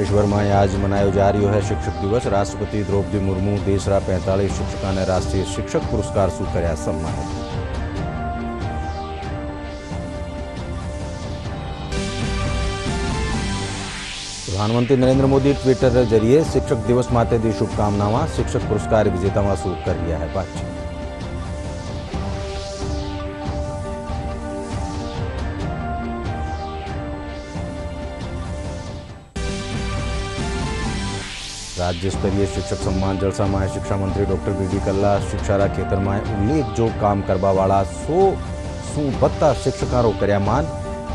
देश भर में आज मनायो जा रह्यो है शिक्षक दिवस। राष्ट्रपति द्रौपदी मुर्मू देशरा 45 शिक्षकों ने राष्ट्रीय शिक्षक पुरस्कार शू कर्या सम्मानित। प्रधानमंत्री नरेंद्र मोदी ट्विटर जरिए शिक्षक दिवस माटे दी शुभकामनावां। शिक्षक पुरस्कार विजेतावां शू कर रह्या है बातचीत। राज्य स्तरीय शिक्षक सम्मान जलसा में शिक्षा मंत्री डॉक्टर बीडी कल्ला शिक्षारा खेतर में उल्लेखजोग काम करवा वाला 100 बत्ता शिक्षकों कर्या मान।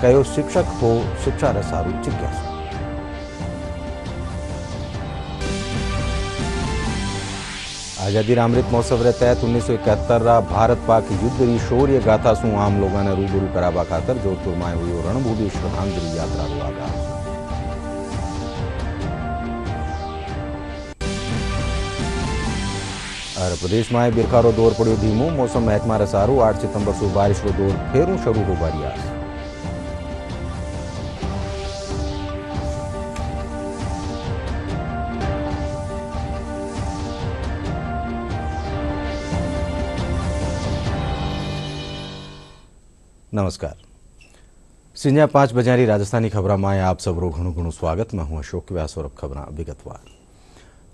कहो शिक्षक हो शिक्षा रे सारू जिज्ञासु। आजादी रा अमृत महोत्सव रे तहत 1971 रा भारत पाक युद्ध री शौर्य गाथा शू आम लोगों ने रूबरू करावा खातर जोधपुर में हुई रणभूमि श्रद्धांजलि यात्रा रो आगाज। और प्रदेश में बिरखा रो दौर पड़ो धीमो। मौसम महकमा सारू 8 सितंबर से बारिश रो दौर फेरू शुरू हो बारियास। नमस्कार। सिंजा 5 बजारी राजस्थानी खबर में आप सब रो घणु स्वागत। मैं हूं अशोक व्यास और खबर विगतवार।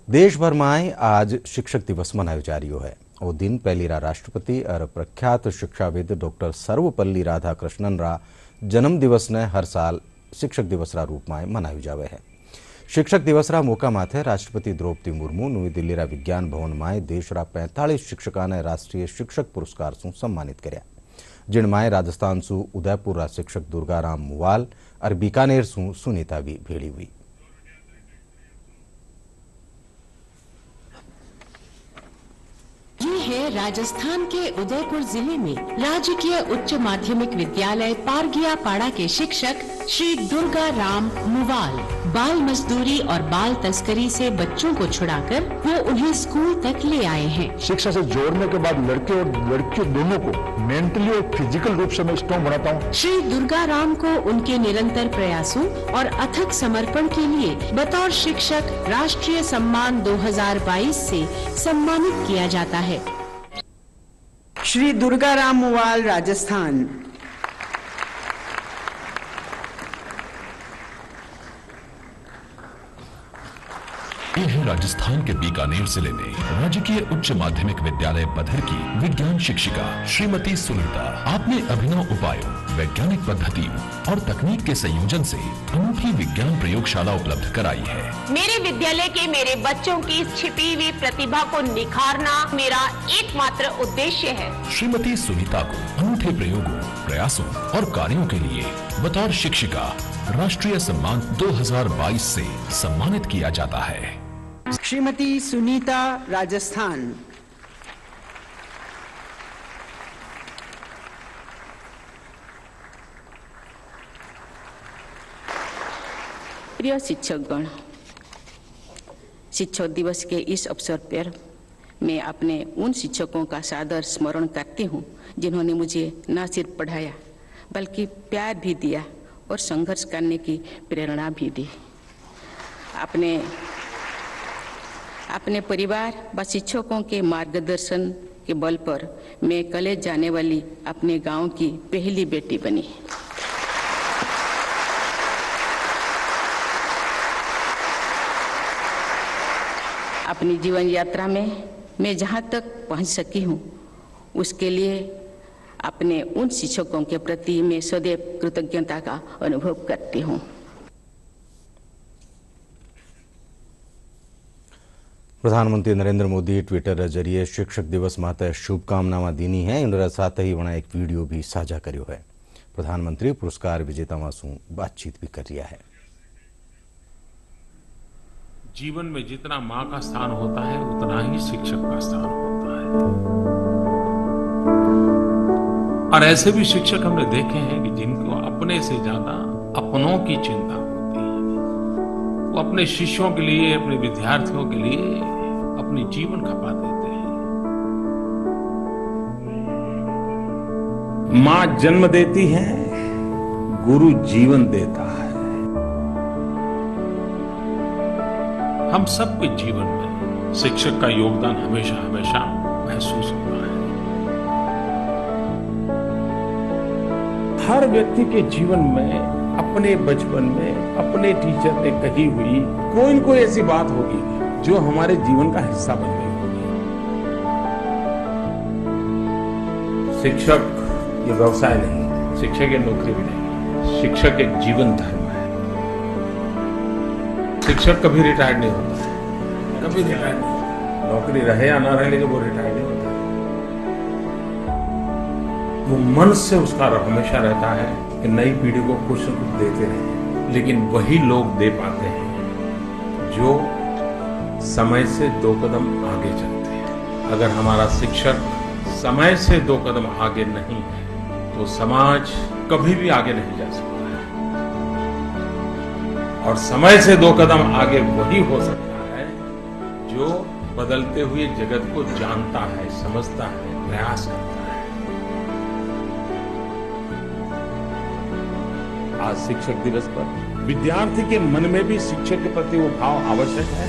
देश भर में आज शिक्षक दिवस मनायो जा रह्यो है। वो दिन पहली रा राष्ट्रपति और प्रख्यात शिक्षाविद डॉक्टर सर्वपल्ली राधाकृष्णन रा जन्म दिवस ने हर साल शिक्षक दिवस रा रूप में मनायो जावे है। शिक्षक दिवस रा मौका माथे राष्ट्रपति द्रौपदी मुर्मू नवी दिल्ली रा विज्ञान भवन में देश रा 45 शिक्षकों ने राष्ट्रीय शिक्षक पुरस्कार से सम्मानित कर्या, जिनमें राजस्थान सु उदयपुर रा शिक्षक दुर्गाराम मुवाल और बीकानेर सु सुनीता भी भेड़ी हुई। ये है राजस्थान के उदयपुर जिले में राजकीय उच्च माध्यमिक विद्यालय पारगिया पाड़ा के शिक्षक श्री दुर्गा राम मुवाल। बाल मजदूरी और बाल तस्करी से बच्चों को छुड़ाकर वो उन्हें स्कूल तक ले आए हैं। शिक्षा से जोड़ने के बाद लड़के और लड़कियों दोनों को मेंटली और फिजिकल रूप से मैं स्ट्रॉन्ग बनाता हूँ। श्री दुर्गा राम को उनके निरंतर प्रयासों और अथक समर्पण के लिए बतौर शिक्षक राष्ट्रीय सम्मान 2022 से सम्मानित किया जाता है। श्री दुर्गा राम मुवाल, राजस्थान। ये है राजस्थान के बीकानेर जिले में राजकीय उच्च माध्यमिक विद्यालय बधर की विज्ञान शिक्षिका श्रीमती सुनीता। आपने अभिनव उपायों, वैज्ञानिक पद्धतियों और तकनीक के संयोजन से अनूठी विज्ञान प्रयोगशाला उपलब्ध कराई है। मेरे विद्यालय के मेरे बच्चों की छिपी हुई प्रतिभा को निखारना मेरा एकमात्र उद्देश्य है। श्रीमती सुनीता को अनूठे प्रयोगों, प्रयासों और कार्यों के लिए बतौर शिक्षिका राष्ट्रीय सम्मान 2022 से सम्मानित किया जाता है। श्रीमती सुनीता, राजस्थान। प्रिय शिक्षकगण, शिक्षक दिवस के इस अवसर पर मैं अपने उन शिक्षकों का सादर स्मरण करती हूँ जिन्होंने मुझे न सिर्फ पढ़ाया बल्कि प्यार भी दिया और संघर्ष करने की प्रेरणा भी दी। अपने परिवार व शिक्षकों के मार्गदर्शन के बल पर मैं कॉलेज जाने वाली अपने गांव की पहली बेटी बनी। अपनी जीवन यात्रा में मैं जहां तक पहुंच सकी हूं उसके लिए अपने उन शिक्षकों के प्रति मैं सदैव कृतज्ञता का अनुभव करती हूं। प्रधानमंत्री नरेंद्र मोदी ट्विटर जरिए शिक्षक दिवस माते शुभकामनावां दीनी है। इनके साथ ही वहाँ एक वीडियो भी साझा करो है। प्रधानमंत्री पुरस्कार विजेतावां से बातचीत भी कर रहा है। जीवन में जितना माँ का स्थान होता है उतना ही शिक्षक का स्थान होता है। और ऐसे भी शिक्षक हमने देखे हैं कि जिनको अपने से ज्यादा अपनों की चिंता होती है। वो अपने शिष्यों के लिए, अपने विद्यार्थियों के लिए अपनी जीवन खपा देते हैं। माँ जन्म देती है, गुरु जीवन देता है। हम सबके जीवन में शिक्षक का योगदान हमेशा हमेशा महसूस होता है। हर व्यक्ति के जीवन में अपने बचपन में अपने टीचर ने कही हुई कोई न कोई ऐसी बात होगी जो हमारे जीवन का हिस्सा बन गई होगी। शिक्षक ये व्यवसाय नहीं है, शिक्षक ये नौकरी भी नहीं है, शिक्षक एक जीवन धर्म है। शिक्षक कभी रिटायर्ड नहीं होता, कभी रिटायर्ड नहीं होता, नौकरी रहे या ना रहे, लेकिन वो रिटायर्ड नहीं होता। वो मन से उसका हमेशा रहता है कि नई पीढ़ी को कुछ न कुछ देते रहे, लेकिन वही लोग दे पाते हैं जो समय से 2 कदम आगे चलते हैं। अगर हमारा शिक्षक समय से 2 कदम आगे नहीं है तो समाज कभी भी आगे नहीं जा सकता है। और समय से 2 कदम आगे वही हो सकता है जो बदलते हुए जगत को जानता है, समझता है, प्रयास करता है। आज शिक्षक दिवस पर विद्यार्थी के मन में भी शिक्षक के प्रति वो भाव आवश्यक है।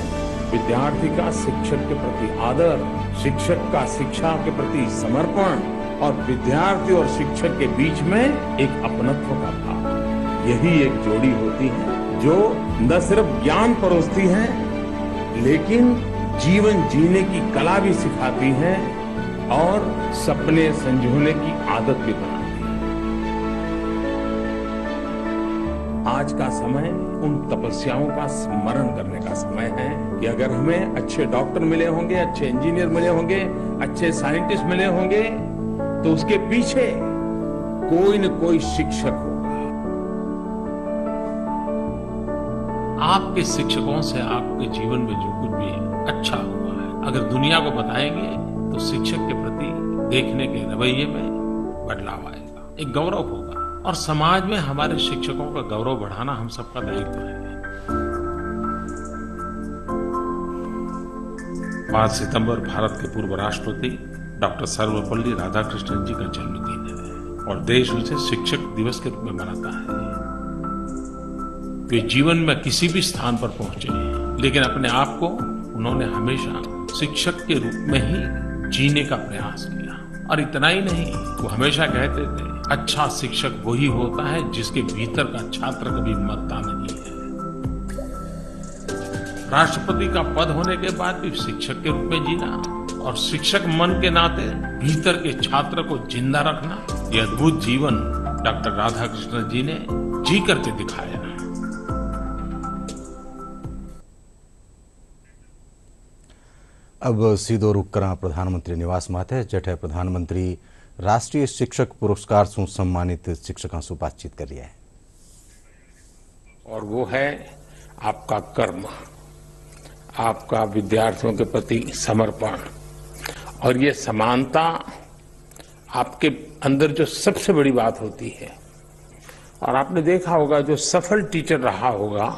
विद्यार्थी का शिक्षक के प्रति आदर, शिक्षक का शिक्षा के प्रति समर्पण और विद्यार्थी और शिक्षक के बीच में एक अपनत्व का भाव, यही एक जोड़ी होती है जो न सिर्फ ज्ञान परोसती है लेकिन जीवन जीने की कला भी सिखाती है और सपने संजोने की आदत भी बनाती है। आज का समय उन तपस्याओं का स्मरण करने का समय है कि अगर हमें अच्छे डॉक्टर मिले होंगे, अच्छे इंजीनियर मिले होंगे, अच्छे साइंटिस्ट मिले होंगे तो उसके पीछे कोई न कोई शिक्षक होगा। आपके शिक्षकों से आपके जीवन में जो कुछ भी अच्छा हुआ है अगर दुनिया को बताएंगे तो शिक्षक के प्रति देखने के रवैये में बदलाव आएगा, एक गौरव होगा और समाज में हमारे शिक्षकों का गौरव बढ़ाना हम सबका दायित्व है। 5 सितंबर भारत के पूर्व राष्ट्रपति डॉक्टर सर्वपल्ली राधाकृष्णन जी का जन्मदिन है और देश उसे शिक्षक दिवस के रूप में मनाता है। वे जीवन में किसी भी स्थान पर पहुंचे लेकिन अपने आप को उन्होंने हमेशा शिक्षक के रूप में ही जीने का प्रयास किया। और इतना ही नहीं, वो हमेशा कहते थे अच्छा शिक्षक वही होता है जिसके भीतर का छात्र कभी मरता नहीं है। राष्ट्रपति का पद होने के बाद भी शिक्षक के रूप में जीना और शिक्षक मन के नाते भीतर के छात्र को जिंदा रखना, यह अद्भुत जीवन डॉक्टर राधाकृष्णन जी ने जी करके दिखाया। अब सीधो रुख करा प्रधानमंत्री निवास माथे जठे प्रधानमंत्री राष्ट्रीय शिक्षक पुरस्कार से सम्मानित शिक्षकों से बातचीत कर रही है और वो है आपका कर्म, आपका विद्यार्थियों के प्रति समर्पण और ये समानता आपके अंदर जो सबसे बड़ी बात होती है। और आपने देखा होगा जो सफल टीचर रहा होगा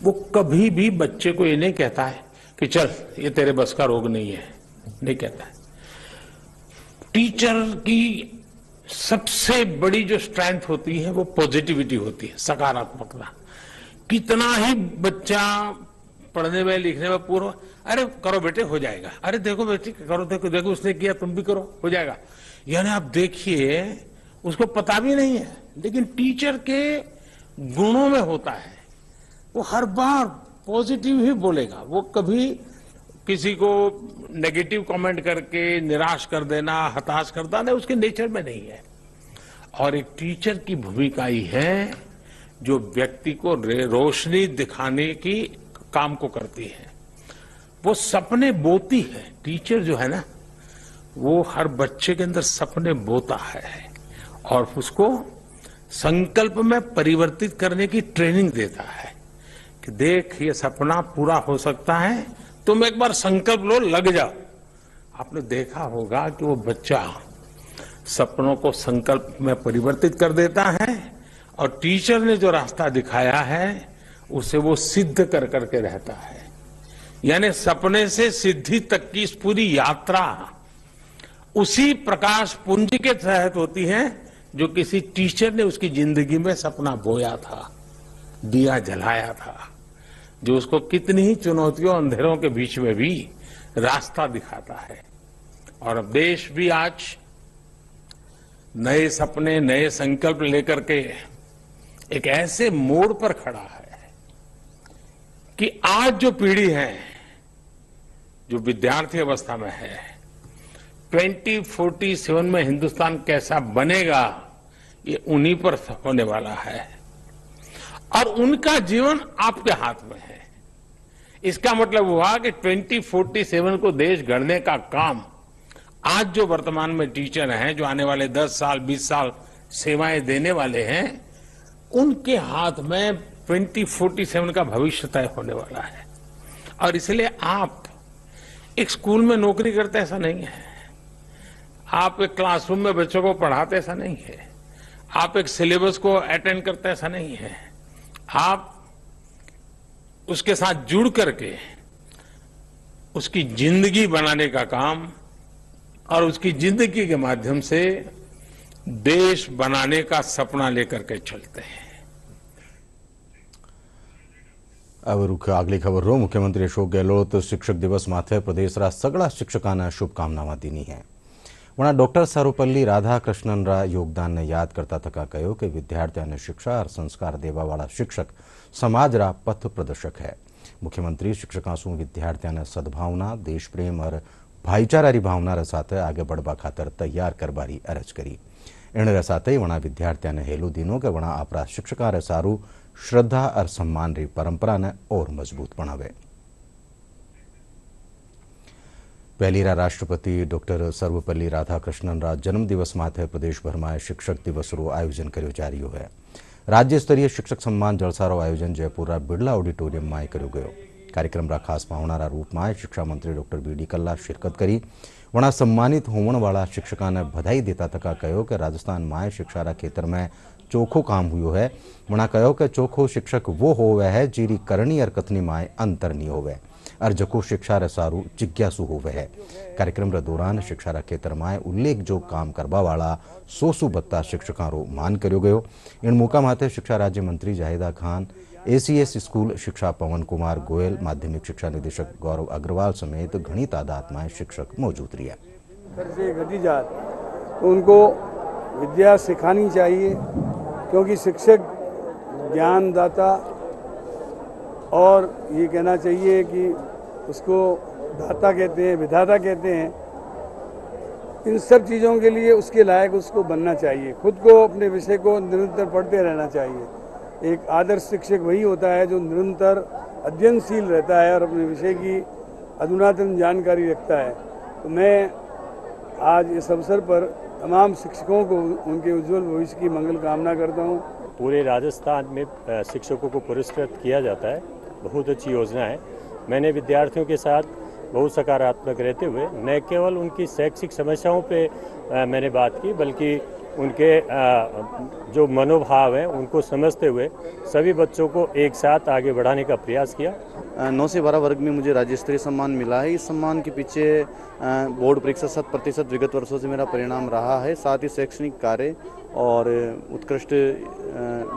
वो कभी भी बच्चे को ये नहीं कहता है कि चल ये तेरे बस का रोग नहीं है, नहीं कहता है। टीचर की सबसे बड़ी जो स्ट्रेंथ होती है वो पॉजिटिविटी होती है, सकारात्मकता। कितना ही बच्चा पढ़ने में लिखने में पूरा, अरे करो बेटे हो जाएगा, अरे देखो बेटे करो, देखो देखो उसने किया तुम भी करो हो जाएगा। यानी आप देखिए उसको पता भी नहीं है लेकिन टीचर के गुणों में होता है, वो हर बार पॉजिटिव ही बोलेगा, वो कभी किसी को नेगेटिव कमेंट करके निराश कर देना, हताश कर देना उसके नेचर में नहीं है। और एक टीचर की भूमिका ही है जो व्यक्ति को रोशनी दिखाने की काम को करती है, वो सपने बोती है। टीचर जो है ना वो हर बच्चे के अंदर सपने बोता है और उसको संकल्प में परिवर्तित करने की ट्रेनिंग देता है कि देख ये सपना पूरा हो सकता है, तुम एक बार संकल्प लो, लग जाओ। आपने देखा होगा कि वो बच्चा सपनों को संकल्प में परिवर्तित कर देता है और टीचर ने जो रास्ता दिखाया है उसे वो सिद्ध कर करके रहता है। यानी सपने से सिद्धि तक की इस पूरी यात्रा उसी प्रकाश पुंज के तहत होती है जो किसी टीचर ने उसकी जिंदगी में सपना बोया था, दिया जलाया था। जो उसको कितनी ही चुनौतियों अंधेरों के बीच में भी रास्ता दिखाता है। और अब देश भी आज नए सपने, नए संकल्प लेकर के एक ऐसे मोड़ पर खड़ा है कि आज जो पीढ़ी है, जो विद्यार्थी अवस्था में है, 2047 में हिंदुस्तान कैसा बनेगा ये उन्हीं पर होने वाला है और उनका जीवन आपके हाथ में है। इसका मतलब हुआ कि 2047 को देश गढ़ने का काम आज जो वर्तमान में टीचर हैं, जो आने वाले 10 साल 20 साल सेवाएं देने वाले हैं, उनके हाथ में 2047 का भविष्य तय होने वाला है। और इसलिए आप एक स्कूल में नौकरी करते ऐसा नहीं है, आप एक क्लासरूम में बच्चों को पढ़ाते ऐसा नहीं है, आप एक सिलेबस को अटेंड करते ऐसा नहीं है, आप उसके साथ जुड़ करके उसकी जिंदगी बनाने का काम और उसकी जिंदगी के माध्यम से देश बनाने का सपना लेकर के चलते हैं। આગલી ખબર મુખ્યમંત્રી અશોક ગેહલોત શિક્ષક દિવસ માથે પ્રદેશના સગળા શિક્ષકોને શુભકામનામાં દીની है। वहाँ डॉक्टर सर्वपल्ली राधाकृष्णन रा योगदान ने याद करता थका कहो कि विद्यार्थियों ने शिक्षा और संस्कार देवा वाला शिक्षक समाज रा पथ प्रदर्शक है। मुख्यमंत्री शिक्षकों से विद्यार्थियों ने सद्भावना, देश प्रेम और भाईचारा री भावना रे साथे आगे बढ़वा खातर तैयार करवारी अरज करी। एण रे साथे वहाँ विद्यार्थियों ने हेलो दीनो के वहाँ आपरा शिक्षकों रे सारू श्रद्धा और सम्मान री परंपरा ने और मजबूत बनावे। पहली राष्ट्रपति डॉक्टर सर्वपल्ली राधाकृष्णन रा जन्मदिवस माथे प्रदेशभर में शिक्षक दिवस रो आयोजन कर्यो जा रह्यो है। राज्य स्तरीय शिक्षक सम्मान जलसारो आयोजन जयपुर रा बिड़ला ऑडिटोरियम में कर्यो गयो। कार्यक्रम रा खास पाहुणा रूप में शिक्षा मंत्री डॉक्टर बी.डी. कल्ला शिरकत करी। वहाँ सम्मानित होने वाला शिक्षकों ने बधाई देता थका कहो कि राजस्थान में शिक्षा रा क्षेत्र में चोखो काम हुयो है। वहाँ कहो कि चोखो शिक्षक वो होवे है जीरी करनी और कथनी माए अंतर नहीं होवे और जको शिक्षा रे सारू जिज्ञासु होवे है। कार्यक्रम रे दौरान शिक्षा रा क्षेत्र में उल्लेख जो काम करवा वाला 100 बत्ता शिक्षकों रो मान कर्यो गयो। इन मौका माथे शिक्षा राज्य मंत्री जाहिदा खान, एसीएस स्कूल शिक्षा पवन कुमार गोयल, माध्यमिक शिक्षा निदेशक गौरव अग्रवाल समेत घनी तादाद में शिक्षक मौजूद रहे। घटी जात तो उनको विद्या सिखानी चाहिए, क्योंकि शिक्षक ज्ञानदाता और ये कहना चाहिए कि उसको दाता कहते हैं, विधाता कहते हैं। इन सब चीज़ों के लिए उसके लायक उसको बनना चाहिए। खुद को अपने विषय को निरंतर पढ़ते रहना चाहिए। एक आदर्श शिक्षक वही होता है जो निरंतर अध्ययनशील रहता है और अपने विषय की अधुनातन जानकारी रखता है। तो मैं आज इस अवसर पर तमाम शिक्षकों को उनके उज्जवल भविष्य की मंगल कामना करता हूँ। पूरे राजस्थान में शिक्षकों को पुरस्कृत किया जाता है, बहुत अच्छी योजना है। मैंने विद्यार्थियों के साथ बहुत सकारात्मक रहते हुए न केवल उनकी शैक्षिक समस्याओं पे मैंने बात की, बल्कि उनके जो मनोभाव हैं उनको समझते हुए सभी बच्चों को एक साथ आगे बढ़ाने का प्रयास किया। 9 से 12 वर्ग में मुझे राज्य स्तरीय सम्मान मिला है। इस सम्मान के पीछे बोर्ड परीक्षा 100% विगत वर्षों से मेरा परिणाम रहा है। साथ ही शैक्षणिक कार्य और उत्कृष्ट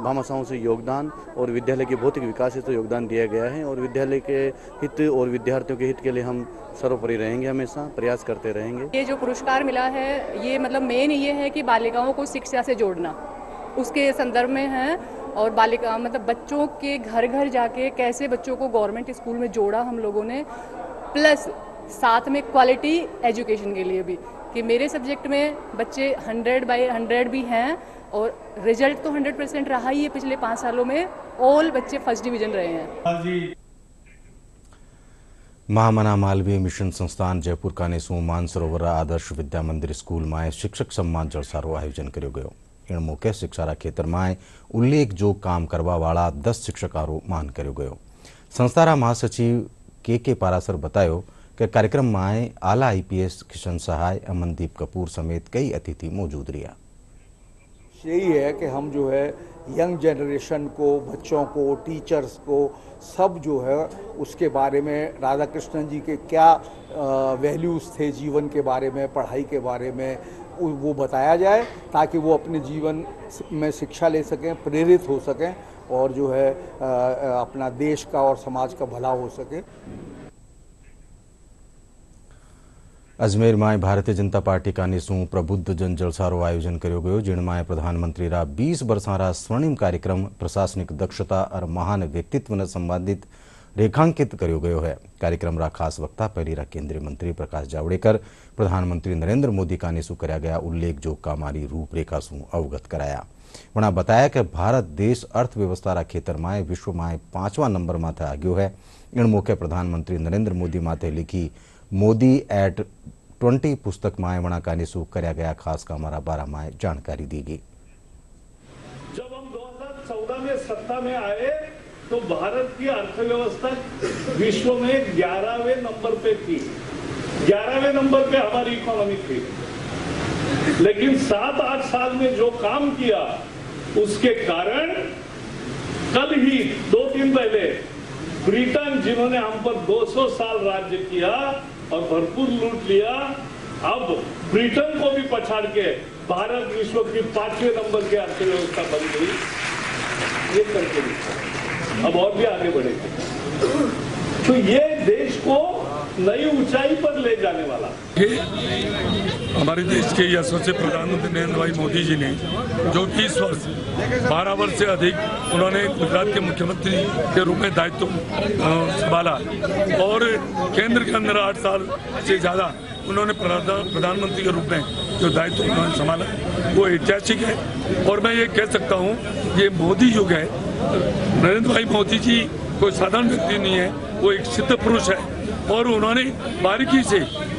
भामाशाहों से योगदान और विद्यालय के भौतिक विकास से तो योगदान दिया गया है। और विद्यालय के हित और विद्यार्थियों के हित के लिए हम सर्वोपरि रहेंगे, हमेशा प्रयास करते रहेंगे। ये जो पुरस्कार मिला है ये मतलब मेन ये है कि बालिकाओं को शिक्षा से जोड़ना, उसके संदर्भ में है। और बालिका मतलब बच्चों के घर घर जाके कैसे बच्चों को गवर्नमेंट स्कूल में जोड़ा हम लोगों ने, प्लस साथ में क्वालिटी एजुकेशन के लिए भी कि मेरे सब्जेक्ट में बच्चे 100/100 भी हैं और रिजल्ट तो 100% रहा ही है। पिछले 5 सालों में ऑल बच्चे फर्स्ट डिवीजन रहे हैं। महामना मालवीय मिशन संस्थान जयपुर का नेसू मानसरोवर आदर्श विद्या मंदिर स्कूल में शिक्षक सम्मान जलसारो आयोजन कर्यो गयो। इन मौके शिक्षा क्षेत्र में उल्लेख जो काम करवा वाला 10 शिक्षकों मान कर्यो गयो। संस्थारा महासचिव के पारासर बतायो कि कार्यक्रम में आला IPS किशन सहाय, अमनदीप कपूर समेत कई अतिथि मौजूद रहा। यही है कि हम जो है यंग जनरेशन को, बच्चों को, टीचर्स को सब जो है उसके बारे में राधाकृष्णन जी के क्या वैल्यूज़ थे जीवन के बारे में, पढ़ाई के बारे में वो बताया जाए, ताकि वो अपने जीवन में शिक्षा ले सकें, प्रेरित हो सकें और जो है अपना देश का और समाज का भला हो सके। अजमेर में भारतीय जनता पार्टी कानीसू प्रबुद्ध जन जलसारो आयोजन कर्यो गयो, जिणमां प्रधानमंत्री रा 20 वर्षारा स्वर्णिम कार्यक्रम प्रशासनिक दक्षता और महान व्यक्तित्व ने संबंधित रेखांकित कर्यो गयो है। कार्यक्रम रा खास वक्ता पहली रा केंद्रीय मंत्री प्रकाश जावड़ेकर प्रधानमंत्री नरेंद्र मोदी कानीसू कर्या गया उल्लेख जो कामारी रूपरेखा सू अवगत कराया। वणा बताया कि भारत देश अर्थव्यवस्था रा खेतर में विश्व में 5वां नंबर माथे आग्यो है। इन मौके प्रधानमंत्री नरेंद्र मोदी माथे लिखी मोदी एट 20 पुस्तक में वणा कानीसू कर्या गया खास कामारा बारा में जानकारी दी गई। जब हम 2014 में सत्ता में आए तो भारत की अर्थव्यवस्था विश्व में 11वें नंबर पे थी, 11वें नंबर पे हमारी इकोनॉमी थी। लेकिन 7-8 साल में जो काम किया उसके कारण कल ही 2 दिन पहले ब्रिटेन, जिन्होंने हम पर 200 साल राज्य किया और भरपूर लूट लिया, अब ब्रिटेन को भी पछाड़ के भारत विश्व की 5वें नंबर की अर्थव्यवस्था बन गई। ये करके अब और भी आगे बढ़ेंगे तो ये देश को नई ऊंचाई पर ले जाने वाला। हमारे देश के यशस्वी प्रधानमंत्री नरेंद्र भाई मोदी जी ने जो 20 वर्ष 12 वर्ष से अधिक उन्होंने गुजरात के मुख्यमंत्री के रूप में दायित्व संभाला और केंद्र के अंदर 8 साल से ज़्यादा उन्होंने प्रधानमंत्री के रूप में जो दायित्व उन्होंने संभाला वो ऐतिहासिक है। और मैं ये कह सकता हूँ ये मोदी युग है। नरेंद्र भाई मोदी जी कोई साधारण व्यक्ति नहीं है, वो एक सिद्ध पुरुष है और उन्होंने बारीकी से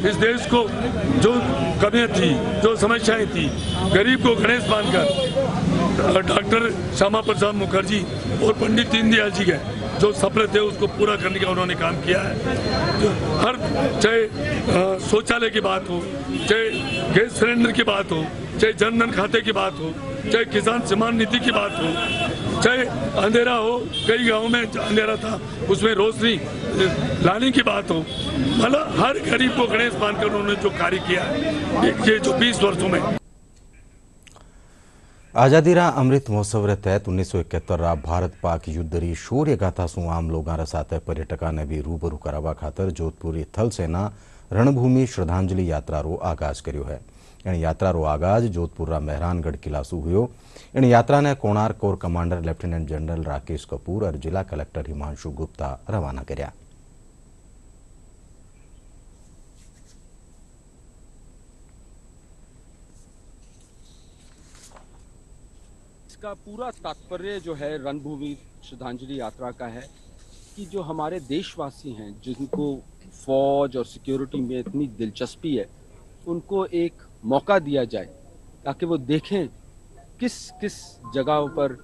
इस देश को जो कमियां थी, जो समस्याएं थी, गरीब को गणेश मानकर डॉक्टर श्यामा प्रसाद मुखर्जी और पंडित दीनदयाल जी के जो सपने थे उसको पूरा करने का उन्होंने काम किया है। जो हर चाहे शौचालय की बात हो, चाहे गैस सिलेंडर की बात हो, चाहे जनधन खाते की बात हो, चाहे किसान सम्मान निधि की बात हो, चाहे अंधेरा हो, कई गांवों में अंधेरा था उसमें रोशनी लाने की बात हो, मतलब हर गरीब को गणेश मानकर उन्होंने जो कार्य किया है ये जो 20 वर्षों में। आजादी रा अमृत महोत्सव रे तहत 1971 रा भारत पाक युद्ध री शौर्य गाथा सु आम लोगां रा साथे पर्यटकां ने भी रूबरू करावा खातर जोधपुर थल सेना रणभूमि श्रद्धांजलि यात्रा रो आगाज कर्यो है। इन यात्रा रो आगाज जोधपुर रा मेहरानगढ़ किला सु हुयो। इन यात्रा ने Konark core commander lieutenant general Rakesh Kapoor और जिला कलेक्टर हिमांशु गुप्ता रवाना कर्या। इसका पूरा तात्पर्य जो है रणभूमि श्रद्धांजलि यात्रा का है कि जो हमारे देशवासी हैं जिनको फौज और सिक्योरिटी में इतनी दिलचस्पी है उनको एक मौका दिया जाए ताकि वो देखें किस किस जगहों पर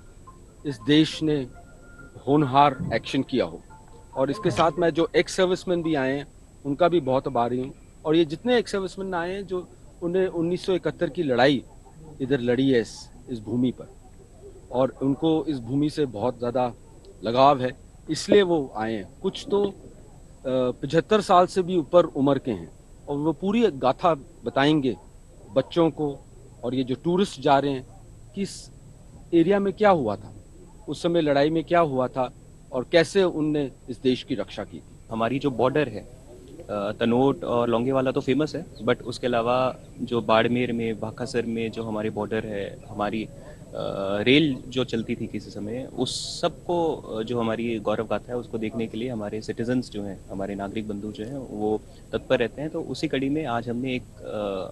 इस देश ने होनहार एक्शन किया हो। और इसके साथ मैं जो एक्स सर्विसमैन भी आए हैं उनका भी बहुत आभारी हूँ। और ये जितने एक्स सर्विसमैन आए हैं जो उन्हें 1971 की लड़ाई इधर लड़ी है इस भूमि पर और उनको इस भूमि से बहुत ज़्यादा लगाव है इसलिए वो आए हैं। कुछ तो 75 साल से भी ऊपर उम्र के हैं और वो पूरी गाथा बताएंगे बच्चों को और ये जो टूरिस्ट जा रहे हैं कि इस एरिया में क्या हुआ था, उस समय लड़ाई में क्या हुआ था और कैसे उनने इस देश की रक्षा की थी। हमारी जो बॉर्डर है तनोट और लोंगेवाला तो फेमस है, बट उसके अलावा जो बाड़मेर में भाखासर में जो हमारे बॉर्डर है, हमारी रेल जो चलती थी किसी समय, उस सब को जो हमारी गौरव गाथा है उसको देखने के लिए हमारे सिटीजन्स जो हैं, हमारे नागरिक बंधु जो हैं वो तत्पर रहते हैं। तो उसी कड़ी में आज हमने एक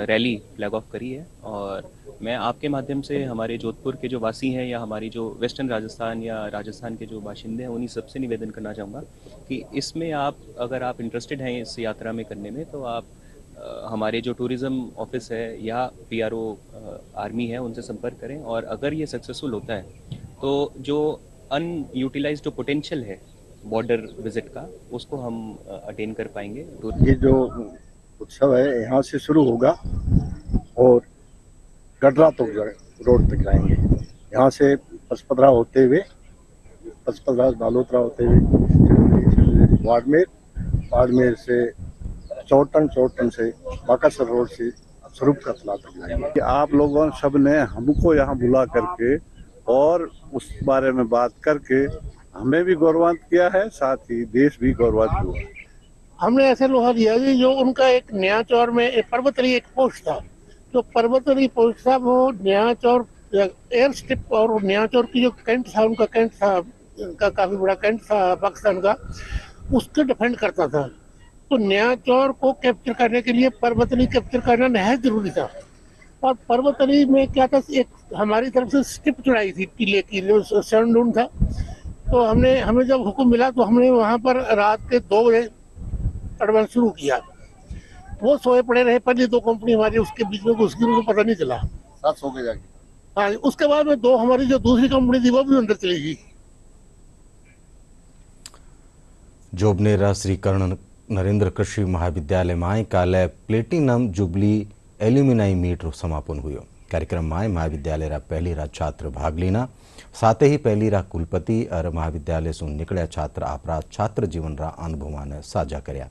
रैली फ्लैग ऑफ करी है और मैं आपके माध्यम से हमारे जोधपुर के जो वासी हैं या हमारी जो वेस्टर्न राजस्थान या राजस्थान के जो बाशिंदे हैं उन्हीं सबसे निवेदन करना चाहूँगा कि इसमें आप अगर आप इंटरेस्टेड हैं इस यात्रा में करने में तो आप हमारे जो टूरिज़्म ऑफिस है या PRO आर्मी है उनसे संपर्क करें और अगर ये सक्सेसफुल होता है तो जो अनयूटिलाइज्ड जो पोटेंशियल है बॉर्डर विजिट का उसको हम अटेन कर पाएंगे। ये जो उत्सव है यहाँ से शुरू होगा और गडरा तो रोड तक जाएंगे। यहाँ से पचपदरा होते हुए बालोतरा होते हुए बाड़मेर से चौटन से बाकासर रोड से स्वरूप का तलाब तक जाएंगे। आप लोगों सब ने हमको यहाँ बुला करके और उस बारे में बात करके हमें भी गौरवान्वित किया है, साथ ही देश भी गौरवान्वित हुआ। हमने ऐसे लोहा दिया कि जो उनका एक न्याचौर में एक पर्वतरी एक पोस्ट था, जो पर्वतरी पोस्ट था वो न्याचौर एयर स्ट्रिप और न्याचौर की जो कैंट था, उनका कैंट था, उनका काफी बड़ा कैंट था पाकिस्तान का, उसके डिफेंड करता था। तो न्याचौर को कैप्चर करने के लिए पर्वतरी कैप्चर करना नहायत जरूरी था। और पर्वतरी में क्या था, एक हमारी तरफ से स्ट्रिप चढ़ाई थी किले की, जो सैंडून था। तो हमें जब हुक्म मिला तो हमने वहाँ पर रात के 2 बजे एडवांस शुरू किया। वो सोए पड़े रहे, पहली 2 कंपनी हमारी, उसके बीच में घुस गई, उनको पता नहीं चला। साथ सो के जाके हाँ, उसके बाद में 2 हमारी जो दूसरी कंपनी थी वो भी अंदर चली गई। जोबनेरा श्री कर्ण नरेंद्र कृषि महाविद्यालय में काले प्लेटिनम जुबली एल्यूमिनाई मीट समापन हुयो। कार्यक्रम में महाविद्यालय रा पहली रा छात्र भाग लेना, साथ ही पहली रा कुलपति और महाविद्यालय से निकलिया छात्र आपरा छात्र जीवन रा अनुभव ने साझा कर्या।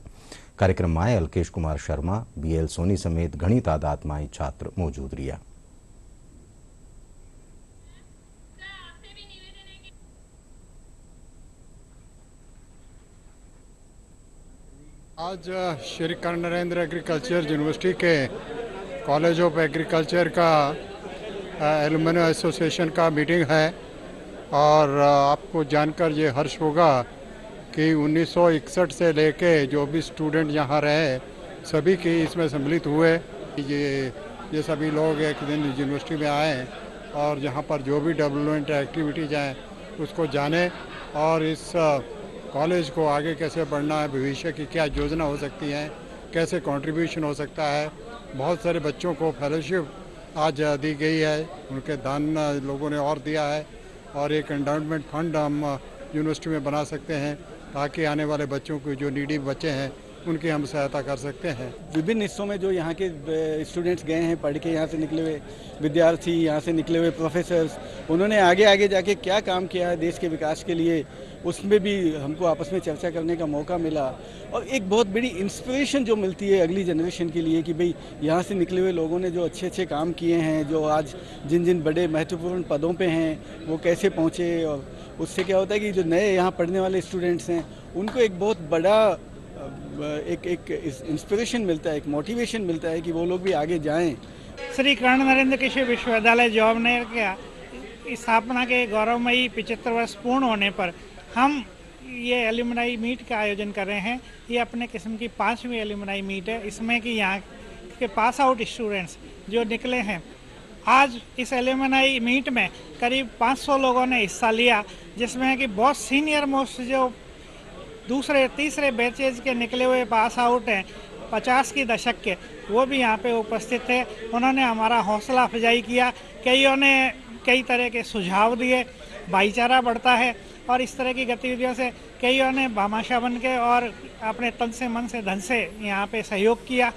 कार्यक्रम में अलकेश कुमार शर्मा, BL सोनी समेत घनी तादाद में छात्र मौजूद रहा। आज श्री कर्ण नरेंद्र एग्रीकल्चर यूनिवर्सिटी के कॉलेज ऑफ एग्रीकल्चर का एलुमनी एसोसिएशन का मीटिंग है और आपको जानकर ये हर्ष होगा कि 1961 से लेके जो भी स्टूडेंट यहाँ रहे सभी की इसमें सम्मिलित हुए। ये सभी लोग एक दिन यूनिवर्सिटी में आए और यहाँ पर जो भी डेवलपमेंट एक्टिविटीज़ हैं उसको जाने और इस कॉलेज को आगे कैसे बढ़ना है, भविष्य की क्या योजना हो सकती है, कैसे कंट्रीब्यूशन हो सकता है। बहुत सारे बच्चों को फेलोशिप आज दी गई है, उनके दान लोगों ने और दिया है और एक एंडाउमेंट फंड हम यूनिवर्सिटी में बना सकते हैं ताकि आने वाले बच्चों को जो नीडी बच्चे हैं उनकी हम सहायता कर सकते हैं। विभिन्न हिस्सों में जो यहाँ के स्टूडेंट्स गए हैं, पढ़ के यहाँ से निकले हुए विद्यार्थी, यहाँ से निकले हुए प्रोफेसर्स, उन्होंने आगे जाके क्या काम किया है देश के विकास के लिए, उसमें भी हमको आपस में चर्चा करने का मौका मिला। और एक बहुत बड़ी इंस्पिरेशन जो मिलती है अगली जनरेशन के लिए कि भाई यहाँ से निकले हुए लोगों ने जो अच्छे काम किए हैं, जो आज जिन बड़े महत्वपूर्ण पदों पे हैं वो कैसे पहुँचे। और उससे क्या होता है कि जो नए यहाँ पढ़ने वाले स्टूडेंट्स हैं उनको एक बहुत बड़ा एक इंस्पिरेशन मिलता है, एक मोटिवेशन मिलता है कि वो लोग भी आगे जाएं। श्री कर्ण नरेंद्र कृषि विश्वविद्यालय जॉबनेर के स्थापना के गौरवमयी 75 वर्ष पूर्ण होने पर हम ये एल्यूमिनाई मीट का आयोजन कर रहे हैं। ये अपने किस्म की 5वीं एल्यूमिनाई मीट है। इसमें कि यहाँ के पास आउट स्टूडेंट्स जो निकले हैं, आज इस एल्यूमिनाई मीट में करीब 500 लोगों ने हिस्सा लिया, जिसमें कि बहुत सीनियर मोस्ट जो दूसरे तीसरे बैचेज के निकले हुए पास आउट हैं 50 की दशक के, वो भी यहाँ पे उपस्थित थे। उन्होंने हमारा हौसला अफजाई किया, कईयों ने कई तरह के सुझाव दिए, भाईचारा बढ़ता है और इस तरह की गतिविधियों से कईयों ने भामाशाह बन के और अपने तन से मन से धन से यहाँ पे सहयोग किया।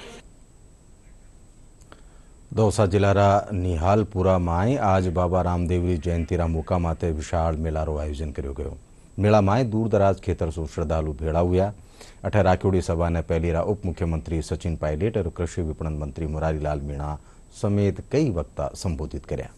दौसा जिलारा निहालपुरा में आज बाबा रामदेवरी जयंतीरा मौका माते विशाल मेलारो आयोजन कर्यो गयो। मेला में दूर दराज खेतर से श्रद्धालु भेड़ा हुआ। अठे राखीवड़ी सभा ने पहली रा उप मुख्यमंत्री सचिन पायलट और कृषि विपणन मंत्री मुरारीलाल मीणा समेत कई वक्ता संबोधित कर्या।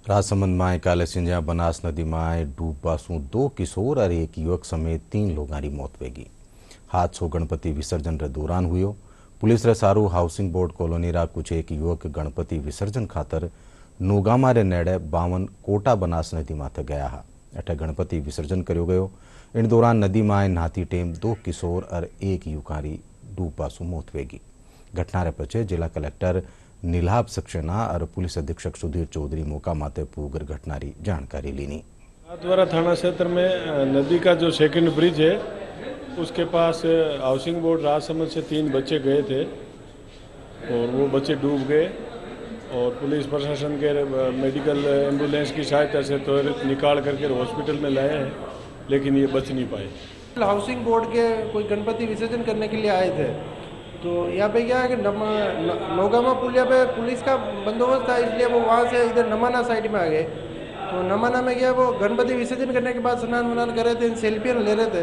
राजसमंद में काले सिंजा बनास नदी में डूबवासू 2 किशोर और 1 युवक समेत 3 लोगों की मौत वेगी। हादसो गणपति विसर्जन रे दौरान हुयो। पुलिस रे सारू हाउसिंग बोर्ड कॉलोनी रा कुछ 1 युवक गणपति विसर्जन खातर नोगामा रे नेड़े 52 कोटा बनास नदी माथे गया हा। अठे गणपति विसर्जन कर्यो गयो। इन दौरान नदी में नहाती टेम 2 किशोर और 1 युवकारी डूबवासू मौत वेगी। घटना रे पछे जिला कलेक्टर नीलाभ सक्सेना और पुलिस अधीक्षक सुधीर चौधरी मौका माते पूगर घटनारी जानकारी लीनी। द्वारा थाना क्षेत्र में नदी का जो सेकंड ब्रिज है उसके पास हाउसिंग बोर्ड राजसमंद से 3 बच्चे गए थे और वो बच्चे डूब गए और पुलिस प्रशासन के मेडिकल एम्बुलेंस की सहायता से त्वरित निकाल करके हॉस्पिटल में लाए हैं, लेकिन ये बच नहीं पाए। हाउसिंग बोर्ड के कोई गणपति विसर्जन करने के लिए आए थे तो यहाँ पे क्या है कि नौगामा पुलिया पे पुलिस का बंदोबस्त था, इसलिए वो वहाँ से इधर नमाना साइड में आ गए। तो नमाना में क्या वो गणपति विसर्जन करने के बाद स्नान वनान कर रहे थे, सेल्फियाँ ले रहे थे,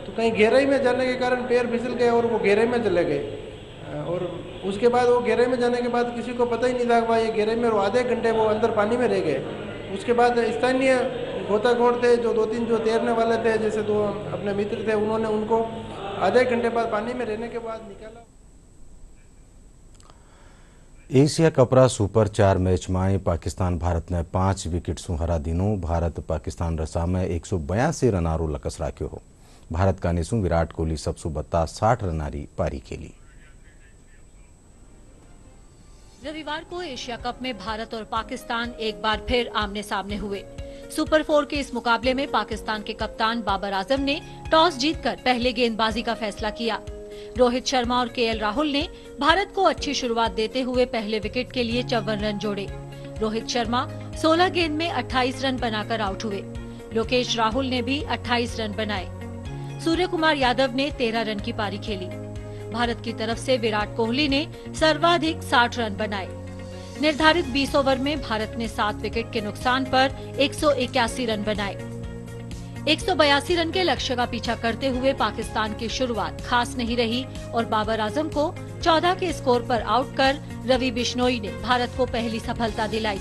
तो कहीं गहराई में जाने के कारण पैर फिसल गए और वो गहराई में चले गए। और उसके बाद वो गहराई में जाने के बाद किसी को पता ही नहीं था भाई ये गहराई में, और आधे घंटे वो अंदर पानी में रह गए। उसके बाद स्थानीय गोताखोर थे जो 2-3 जो तैरने वाले थे, जैसे 2 अपने मित्र थे, उन्होंने उनको आधे घंटे बाद पानी में रहने के बाद निकाला। एशिया कपरा सुपर 4 मैच में पाकिस्तान भारत ने 5 विकेट सु हरा दिनों भारत पाकिस्तान रसा में 182 रनारो लकस राख्यो हो। भारत का निसु विराट कोहली सबसु बत्ता 60 रनारी पारी खेली। रविवार को एशिया कप में भारत और पाकिस्तान एक बार फिर आमने सामने हुए। सुपर 4 के इस मुकाबले में पाकिस्तान के कप्तान बाबर आजम ने टॉस जीतकर पहले गेंदबाजी का फैसला किया। रोहित शर्मा और केएल राहुल ने भारत को अच्छी शुरुआत देते हुए पहले विकेट के लिए 54 रन जोड़े। रोहित शर्मा 16 गेंद में 28 रन बनाकर आउट हुए। लोकेश राहुल ने भी 28 रन बनाए। सूर्य कुमार यादव ने 13 रन की पारी खेली। भारत की तरफ से विराट कोहली ने सर्वाधिक 60 रन बनाए। निर्धारित 20 ओवर में भारत ने 7 विकेट के नुकसान पर 181 रन बनाए। 182 रन के लक्ष्य का पीछा करते हुए पाकिस्तान की शुरुआत खास नहीं रही और बाबर आजम को 14 के स्कोर पर आउट कर रवि बिश्नोई ने भारत को पहली सफलता दिलाई।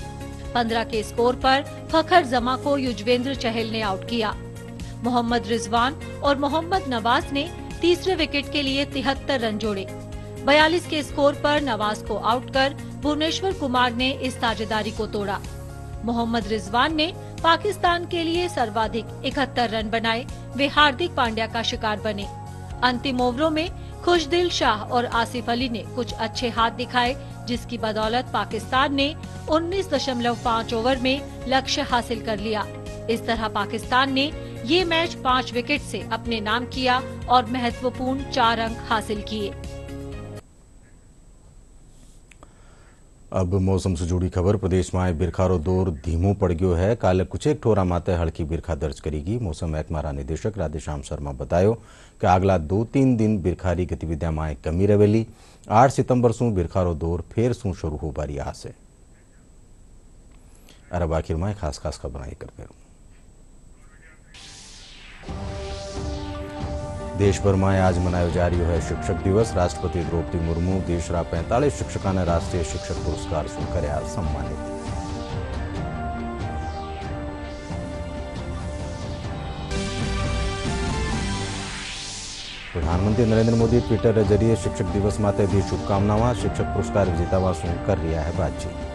15 के स्कोर पर फखर जमा को युजवेंद्र चहल ने आउट किया। मोहम्मद रिजवान और मोहम्मद नवाज ने तीसरे विकेट के लिए 73 रन जोड़े। 42 के स्कोर पर नवाज को आउट कर भुवनेश्वर कुमार ने इस साझेदारी को तोड़ा। मोहम्मद रिजवान ने पाकिस्तान के लिए सर्वाधिक 71 रन बनाए। वे हार्दिक पांड्या का शिकार बने। अंतिम ओवरों में खुशदिल शाह और आसिफ अली ने कुछ अच्छे हाथ दिखाए, जिसकी बदौलत पाकिस्तान ने 19.5 ओवर में लक्ष्य हासिल कर लिया। इस तरह पाकिस्तान ने ये मैच 5 विकेट से अपने नाम किया और महत्वपूर्ण 4 अंक हासिल किए। अब मौसम से जुड़ी खबर। प्रदेश में बिरखारो दौर धीमो पड़ गयो है। काले कुछेक ठोरा माते हल्की बिरखा दर्ज करेगी। मौसम महकमारा निदेशक राधेश्याम शर्मा बतायो कि अगला 2-3 दिन बिरखारी गतिविधियां में कमी रहेली। 8 सितंबर सु बिरखारो दौर फेर सु शुरू हो बारी आस है। अरब आखिर में खास खबर आई कर पेरू। देश भर में आज मनायो जा रही है शिक्षक दिवस। राष्ट्रपति द्रौपदी मुर्मू देशरा 45 शिक्षकों ने राष्ट्रीय शिक्षक पुरस्कार से कर्या सम्मानित। प्रधानमंत्री नरेंद्र मोदी ट्विटर के जरिए शिक्षक दिवस माते दी शुभकामनाएं। शिक्षक पुरस्कार विजेताओं से कर रहा है बातचीत।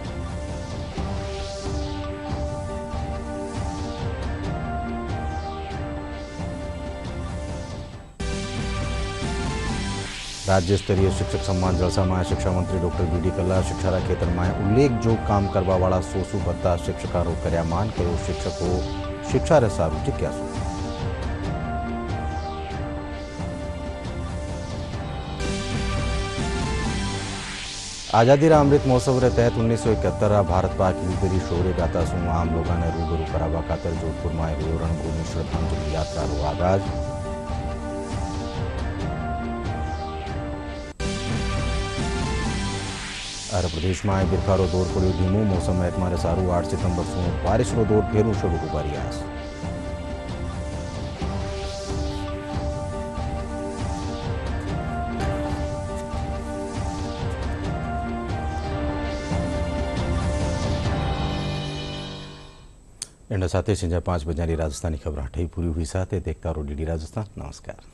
राज्य स्तरीय शिक्षक सम्मान जलसा में शिक्षा मंत्री डॉक्टर वी डी कल्ला शिक्षा क्षेत्र में उल्लेख जो काम करवा वाला 100 बत्ता शिक्षकों कर्या मान करो। शिक्षकों शिक्षा रे सारू जिज्ञासु। आजादी रा अमृत महोत्सव रे तहत 1971 भारत पाक युद्ध री शौर्य गाथा सु आम लोगों ने रूबरू करावा खातर जोधपुर में हुई रणभूमि श्रद्धांजलि यात्रा रो आगाज। अरब प्रदेश में बिरखारो दौर पड़ो धीमो। मौसम महकमारे सारू 8 सितंबर से बारिश रो दौर फेरू शुरू हो बारी आस। एंड साथे संजा 5 बजे राजस्थानी खबर ठई पूरी हुई। साथे देखता रहो डीडी राजस्थान। नमस्कार।